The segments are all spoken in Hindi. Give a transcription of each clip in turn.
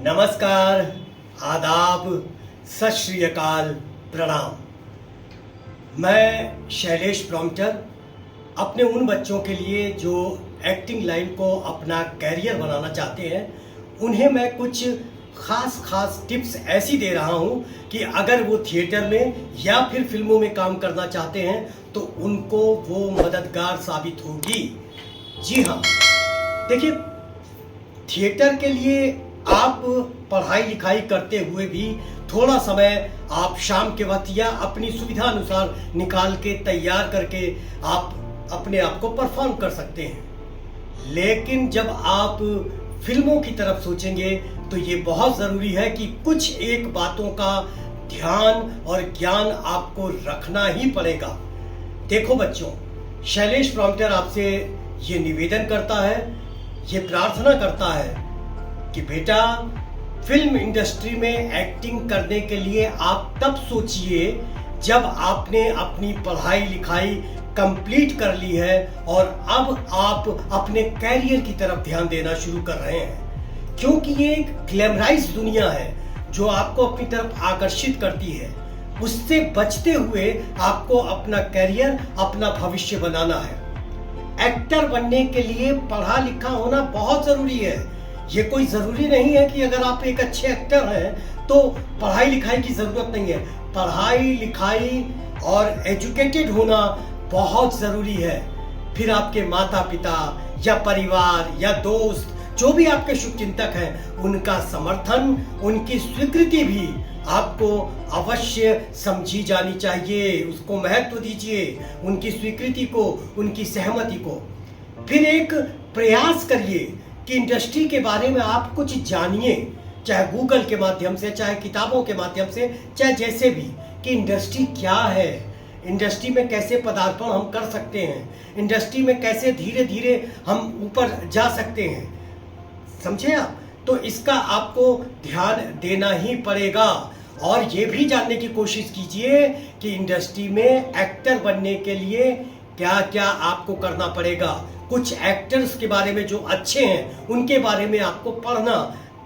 नमस्कार, आदाब, सत श्री अकाल, प्रणाम। मैं शैलेश प्रॉम्प्टर अपने उन बच्चों के लिए जो एक्टिंग लाइन को अपना कैरियर बनाना चाहते हैं, उन्हें मैं कुछ खास टिप्स ऐसी दे रहा हूं कि अगर वो थिएटर में या फिर फिल्मों में काम करना चाहते हैं तो उनको वो मददगार साबित होगी। जी हाँ, देखिए, थिएटर के लिए आप पढ़ाई लिखाई करते हुए भी थोड़ा समय आप शाम के वक्त या अपनी सुविधा अनुसार निकाल के तैयार करके आप अपने आप को परफॉर्म कर सकते हैं। लेकिन जब आप फिल्मों की तरफ सोचेंगे तो ये बहुत ज़रूरी है कि कुछ एक बातों का ध्यान और ज्ञान आपको रखना ही पड़ेगा। देखो बच्चों, शैलेश प्रॉम्प्टर आपसे ये निवेदन करता है, ये प्रार्थना करता है कि बेटा, फिल्म इंडस्ट्री में एक्टिंग करने के लिए आप तब सोचिए जब आपने अपनी पढ़ाई लिखाई कंप्लीट कर ली है और अब आप अपने कैरियर की तरफ ध्यान देना शुरू कर रहे हैं, क्योंकि ये एक ग्लैमराइज दुनिया है जो आपको अपनी तरफ आकर्षित करती है। उससे बचते हुए आपको अपना कैरियर, अपना भविष्य बनाना है। एक्टर बनने के लिए पढ़ा लिखा होना बहुत जरूरी है। ये कोई ज़रूरी नहीं है कि अगर आप एक अच्छे एक्टर हैं तो पढ़ाई लिखाई की ज़रूरत नहीं है। पढ़ाई लिखाई और एजुकेटेड होना बहुत ज़रूरी है। फिर आपके माता पिता या परिवार या दोस्त, जो भी आपके शुभचिंतक हैं, उनका समर्थन, उनकी स्वीकृति भी आपको अवश्य समझी जानी चाहिए। उसको महत्व दीजिए, उनकी स्वीकृति को, उनकी सहमति को। फिर एक प्रयास करिए कि इंडस्ट्री के बारे में आप कुछ जानिए, चाहे गूगल के माध्यम से, चाहे किताबों के माध्यम से, चाहे जैसे भी, कि इंडस्ट्री क्या है, इंडस्ट्री में कैसे पदार्पण हम कर सकते हैं, इंडस्ट्री में कैसे धीरे धीरे हम ऊपर जा सकते हैं। समझे आप? तो इसका आपको ध्यान देना ही पड़ेगा। और ये भी जानने की कोशिश कीजिए कि इंडस्ट्री में एक्टर बनने के लिए क्या क्या आपको करना पड़ेगा। कुछ एक्टर्स के बारे में जो अच्छे हैं, उनके बारे में आपको पढ़ना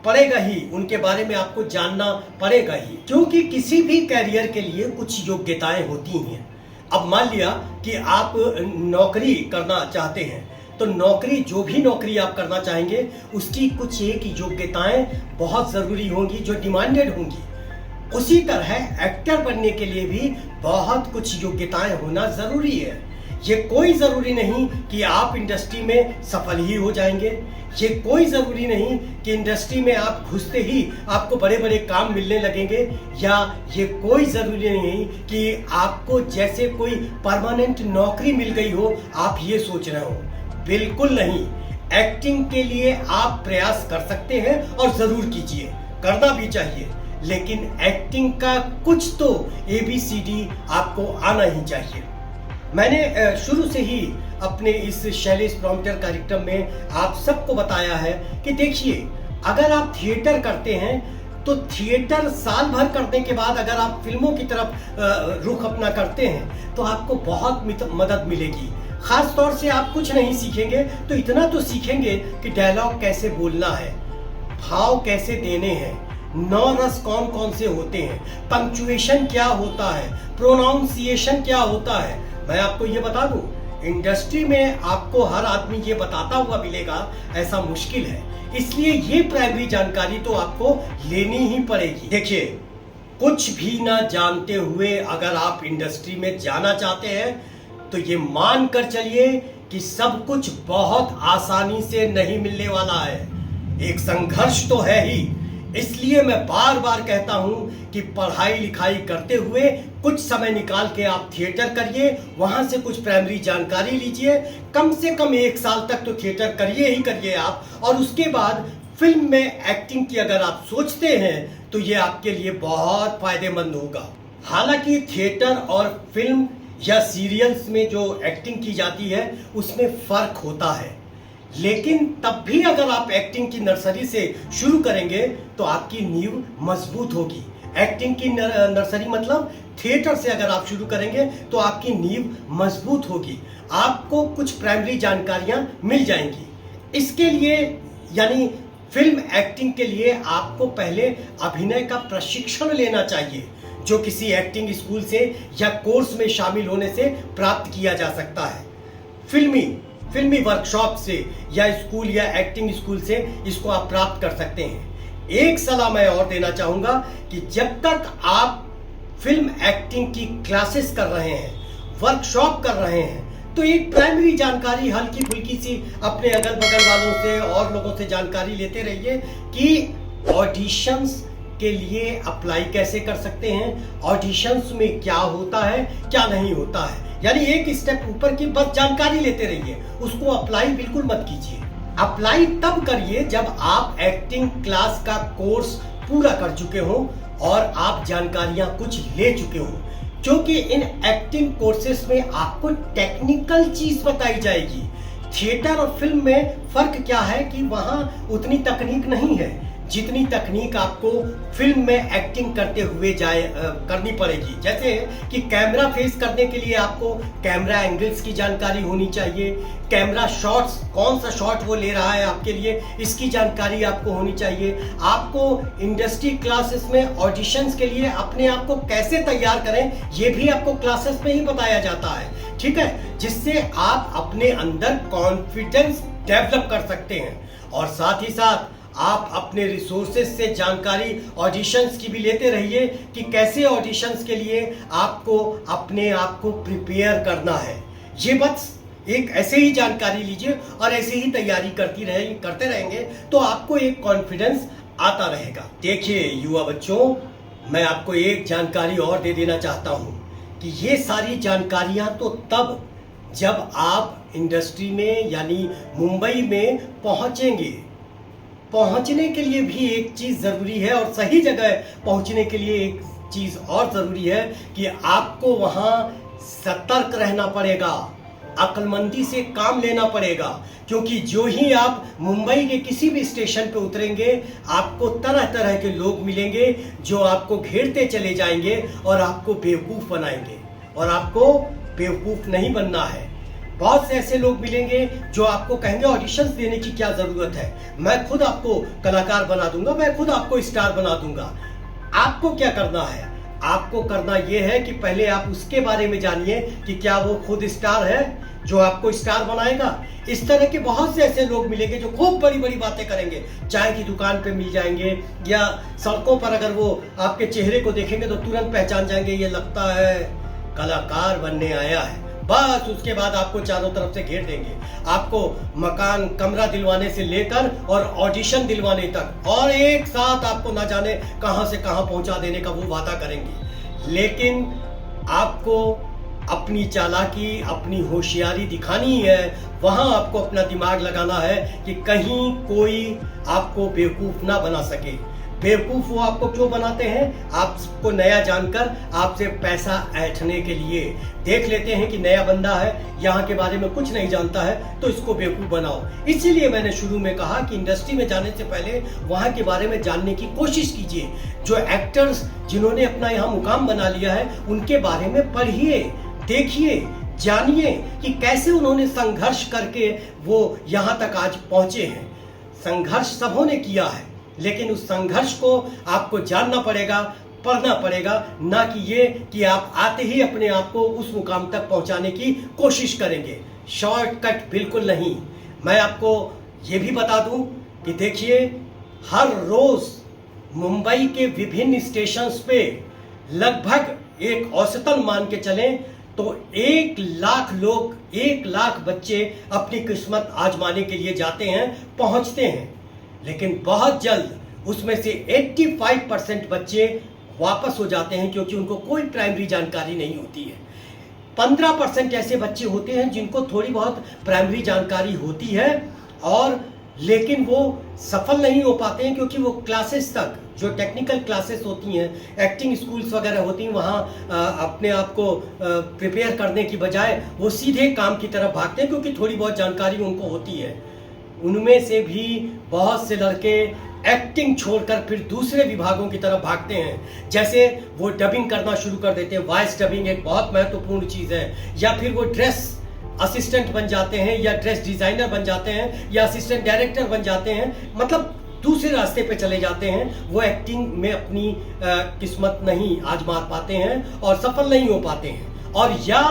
पड़ेगा ही, उनके बारे में आपको जानना पड़ेगा ही, क्योंकि किसी भी कैरियर के लिए कुछ योग्यताएं होती हैं। अब मान लिया कि आप नौकरी करना चाहते हैं, तो नौकरी, जो भी नौकरी आप करना चाहेंगे, उसकी कुछ एक योग्यताएं बहुत ज़रूरी होंगी जो डिमांडेड होंगी। उसी तरह एक्टर बनने के लिए भी बहुत कुछ योग्यताएं होना ज़रूरी है। ये कोई ज़रूरी नहीं कि आप इंडस्ट्री में सफल ही हो जाएंगे। ये कोई ज़रूरी नहीं कि इंडस्ट्री में आप घुसते ही आपको बड़े बड़े काम मिलने लगेंगे, या ये कोई ज़रूरी नहीं कि आपको जैसे कोई परमानेंट नौकरी मिल गई हो, आप ये सोच रहे हो। बिल्कुल नहीं। एक्टिंग के लिए आप प्रयास कर सकते हैं और ज़रूर कीजिए, करना भी चाहिए, लेकिन एक्टिंग का कुछ तो ABCD आपको आना ही चाहिए। मैंने शुरू से ही अपने इस शैलेश प्रॉम्प्टर कार्यक्रम में आप सबको बताया है कि देखिए, अगर आप थिएटर करते हैं तो थिएटर साल भर करने के बाद अगर आप फिल्मों की तरफ रुख अपना करते हैं तो आपको बहुत मदद मिलेगी। खास तौर से आप कुछ नहीं सीखेंगे तो इतना तो सीखेंगे कि डायलॉग कैसे बोलना है, भाव कैसे देने हैं, नौ रस कौन कौन से होते हैं, पंक्चुएशन क्या होता है, प्रोनाउंसिएशन क्या होता है। मैं आपको ये बता दूं, इंडस्ट्री में आपको हर आदमी ये बताता हुआ मिलेगा, ऐसा मुश्किल है। इसलिए ये प्राइमरी जानकारी तो आपको लेनी ही पड़ेगी। देखिए, कुछ भी ना जानते हुए अगर आप इंडस्ट्री में जाना चाहते हैं तो ये मान कर चलिए कि सब कुछ बहुत आसानी से नहीं मिलने वाला है। एक संघर्ष तो है ही। इसलिए मैं बार बार कहता हूं कि पढ़ाई लिखाई करते हुए कुछ समय निकाल के आप थिएटर करिए, वहां से कुछ प्राइमरी जानकारी लीजिए। कम से कम 1 साल तक तो थिएटर करिए ही करिए आप, और उसके बाद फिल्म में एक्टिंग की अगर आप सोचते हैं तो ये आपके लिए बहुत फायदेमंद होगा। हालांकि थिएटर और फिल्म या सीरियल्स में जो एक्टिंग की जाती है उसमें फर्क होता है, लेकिन तब भी अगर आप एक्टिंग की नर्सरी से शुरू करेंगे तो आपकी नींव मजबूत होगी। एक्टिंग की नर्सरी मतलब थिएटर से अगर आप शुरू करेंगे तो आपकी नींव मजबूत होगी, आपको कुछ प्राइमरी जानकारियां मिल जाएंगी। इसके लिए यानी फिल्म एक्टिंग के लिए आपको पहले अभिनय का प्रशिक्षण लेना चाहिए, जो किसी एक्टिंग स्कूल से या कोर्स में शामिल होने से प्राप्त किया जा सकता है। फिल्मी वर्कशॉप से या स्कूल या एक्टिंग स्कूल से इसको आप प्राप्त कर सकते हैं। एक सलाह मैं और देना चाहूंगा कि जब तक आप फिल्म एक्टिंग की क्लासेस कर रहे हैं, वर्कशॉप कर रहे हैं, तो एक प्राइमरी जानकारी हल्की फुल्की सी अपने अगल बगल वालों से और लोगों से जानकारी लेते रहिए कि ऑडिशंस के लिए अप्लाई कैसे कर सकते हैं, ऑडिशंस में क्या होता है क्या नहीं होता है। यानी एक स्टेप ऊपर की बस जानकारी लेते रहिए, उसको अप्लाई बिल्कुल मत कीजिए। अप्लाई तब करिए जब आप एक्टिंग क्लास का कोर्स पूरा कर चुके हो और आप जानकारियां कुछ ले चुके हो, क्योंकि इन एक्टिंग कोर्सेस में आपको टेक्निकल चीज बताई जाएगी। थिएटर और फिल्म में फर्क क्या है कि वहां उतनी तकनीक नहीं है जितनी तकनीक आपको फिल्म में एक्टिंग करते हुए करनी पड़ेगी। जैसे कि कैमरा फेस करने के लिए आपको कैमरा एंगल्स की जानकारी होनी चाहिए, कैमरा शॉट्स, कौन सा शॉट वो ले रहा है आपके लिए, इसकी जानकारी आपको होनी चाहिए। आपको इंडस्ट्री क्लासेस में ऑडिशंस के लिए अपने आप को कैसे तैयार करें, ये भी आपको क्लासेस में ही बताया जाता है, ठीक है, जिससे आप अपने अंदर कॉन्फिडेंस डेवलप कर सकते हैं। और साथ ही साथ आप अपने रिसोर्सेज से जानकारी ऑडिशंस की भी लेते रहिए कि कैसे ऑडिशंस के लिए आपको अपने आप को प्रिपेयर करना है। ये बस एक ऐसे ही जानकारी लीजिए और ऐसे ही तैयारी करते रहेंगे तो आपको एक कॉन्फिडेंस आता रहेगा। देखिए युवा बच्चों, मैं आपको एक जानकारी और दे देना चाहता हूं कि ये सारी जानकारियां तो तब जब आप इंडस्ट्री में यानी मुंबई में पहुंचेंगे। पहुंचने के लिए भी एक चीज जरूरी है और सही जगह पहुंचने के लिए एक चीज और जरूरी है कि आपको वहां सतर्क रहना पड़ेगा, अक्लमंदी से काम लेना पड़ेगा, क्योंकि जो ही आप मुंबई के किसी भी स्टेशन पे उतरेंगे आपको तरह तरह के लोग मिलेंगे जो आपको घेरते चले जाएंगे और आपको बेवकूफ बनाएंगे, और आपको बेवकूफ नहीं बनना है। बहुत से ऐसे लोग मिलेंगे जो आपको कहेंगे ऑडिशंस देने की क्या जरूरत है, मैं खुद आपको कलाकार बना दूंगा, मैं खुद आपको स्टार बना दूंगा। आपको क्या करना है? आपको करना यह है कि पहले आप उसके बारे में जानिए कि क्या वो खुद स्टार है जो आपको स्टार बनाएगा। इस तरह के बहुत से ऐसे लोग मिलेंगे जो खूब बड़ी बड़ी बातें करेंगे, चाय की दुकान पे मिल जाएंगे या सड़कों पर अगर वो आपके चेहरे को देखेंगे तो तुरंत पहचान जाएंगे, ये लगता है कलाकार बनने आया है। बस उसके बाद आपको चारों तरफ से घेर देंगे, आपको मकान कमरा दिलवाने से लेकर और ऑडिशन दिलवाने तक और एक साथ आपको ना जाने कहां से कहां पहुंचा देने का वो वादा करेंगे। लेकिन आपको अपनी चालाकी, अपनी होशियारी दिखानी है, वहां आपको अपना दिमाग लगाना है कि कहीं कोई आपको बेवकूफ ना बना सके। बेवकूफ वो आपको क्यों बनाते हैं? आपको नया जानकर आपसे पैसा ऐंठने के लिए। देख लेते हैं कि नया बंदा है, यहाँ के बारे में कुछ नहीं जानता है, तो इसको बेवकूफ बनाओ। इसीलिए मैंने शुरू में कहा कि इंडस्ट्री में जाने से पहले वहाँ के बारे में जानने की कोशिश कीजिए। जो एक्टर्स जिन्होंने अपना यहाँ मुकाम बना लिया है उनके बारे में पढ़िए, देखिए, जानिए कि कैसे उन्होंने संघर्ष करके वो यहाँ तक आज पहुंचे हैं। संघर्ष सबों ने किया है, लेकिन उस संघर्ष को आपको जानना पड़ेगा, पढ़ना पड़ेगा, ना कि ये कि आप आते ही अपने आप को उस मुकाम तक पहुंचाने की कोशिश करेंगे। शॉर्टकट बिल्कुल नहीं। मैं आपको ये भी बता दूं कि देखिए, हर रोज मुंबई के विभिन्न स्टेशंस पे लगभग एक औसतन मान के चलें तो 1 लाख लोग, 1 लाख बच्चे अपनी किस्मत आजमाने के लिए जाते हैं, पहुंचते हैं। लेकिन बहुत जल्द उसमें से 85% बच्चे वापस हो जाते हैं क्योंकि उनको कोई प्राइमरी जानकारी नहीं होती है। 15% ऐसे बच्चे होते हैं जिनको थोड़ी बहुत प्राइमरी जानकारी होती है और लेकिन वो सफल नहीं हो पाते हैं क्योंकि वो क्लासेस तक, जो टेक्निकल क्लासेस होती हैं, एक्टिंग स्कूल्स वगैरह होती हैं, वहाँ अपने आप को प्रिपेयर करने की बजाय वो सीधे काम की तरफ भागते हैं क्योंकि थोड़ी बहुत जानकारी उनको होती है। उनमें से भी बहुत से लड़के एक्टिंग छोड़कर फिर दूसरे विभागों की तरफ भागते हैं। जैसे वो डबिंग करना शुरू कर देते हैं, वॉइस डबिंग एक बहुत महत्वपूर्ण चीज़ है, या फिर वो ड्रेस असिस्टेंट बन जाते हैं या ड्रेस डिजाइनर बन जाते हैं या असिस्टेंट डायरेक्टर बन जाते हैं। मतलब दूसरे रास्ते पे चले जाते हैं, वो एक्टिंग में अपनी किस्मत नहीं आजमा पाते हैं और सफल नहीं हो पाते हैं। और या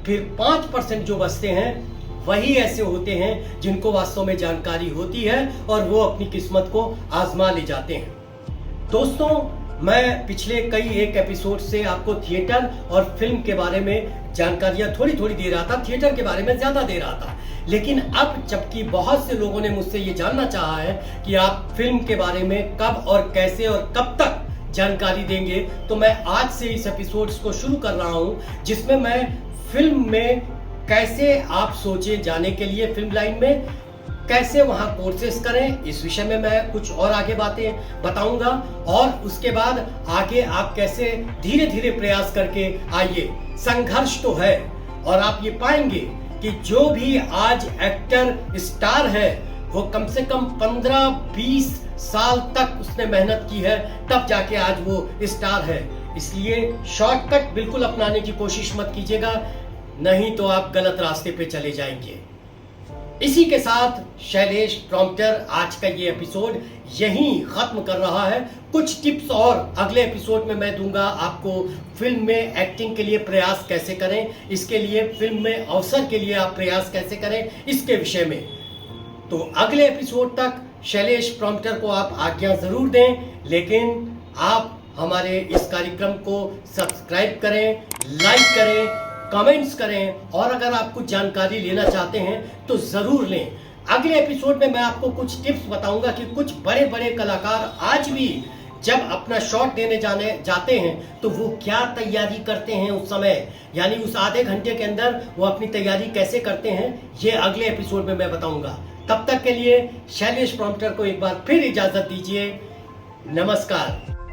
फिर 5% जो बचते हैं वही ऐसे होते हैं जिनको वास्तव में जानकारी होती है और वो अपनी किस्मत को आजमा ले जाते हैं। दोस्तों, मैं पिछले कई एक एपिसोड से आपको थिएटर और फिल्म के बारे में जानकारियां थोड़ी थोड़ी दे रहा था, थिएटर के बारे में ज्यादा दे रहा था। लेकिन अब जबकि बहुत से लोगों ने मुझसे ये जानना चाहा है कि आप फिल्म के बारे में कब और कैसे और कब तक जानकारी देंगे, तो मैं आज से इस एपिसोड्स को शुरू कर रहा हूं, जिसमें मैं फिल्म में कैसे आप सोचे जाने के लिए, फिल्म लाइन में कैसे वहां कोर्सेस करें, इस विषय में मैं कुछ और आगे बातें बताऊंगा। और उसके बाद आगे आप कैसे धीरे धीरे प्रयास करके आइए। संघर्ष तो है और आप ये पाएंगे कि जो भी आज एक्टर स्टार है वो कम से कम 15-20 साल तक उसने मेहनत की है, तब जाके आज वो स्टार है। इसलिए शॉर्टकट बिल्कुल अपनाने की कोशिश मत कीजिएगा, नहीं तो आप गलत रास्ते पे चले जाएंगे। इसी के साथ शैलेश प्रॉम्प्टर आज का ये एपिसोड यहीं खत्म कर रहा है। कुछ टिप्स और अगले एपिसोड में मैं दूंगा आपको। फिल्म में एक्टिंग के लिए प्रयास कैसे करें, इसके लिए फिल्म में अवसर के लिए आप प्रयास कैसे करें, इसके विषय में। तो अगले एपिसोड तक शैलेश प्रॉम्प्टर को आप आज्ञा जरूर दें, लेकिन आप हमारे इस कार्यक्रम को सब्सक्राइब करें, लाइक करें, कमेंट्स करें, और अगर आप कुछ जानकारी लेना चाहते हैं तो जरूर लें। अगले एपिसोड में मैं आपको कुछ टिप्स बताऊंगा कि कुछ बड़े बड़े कलाकार आज भी जब अपना शॉट देने जाते हैं तो वो क्या तैयारी करते हैं उस समय, यानी उस आधे घंटे के अंदर वो अपनी तैयारी कैसे करते हैं, ये अगले एपिसोड में मैं बताऊंगा। तब तक के लिए शैलेश प्रॉम्प्टर को एक बार फिर इजाजत दीजिए। नमस्कार।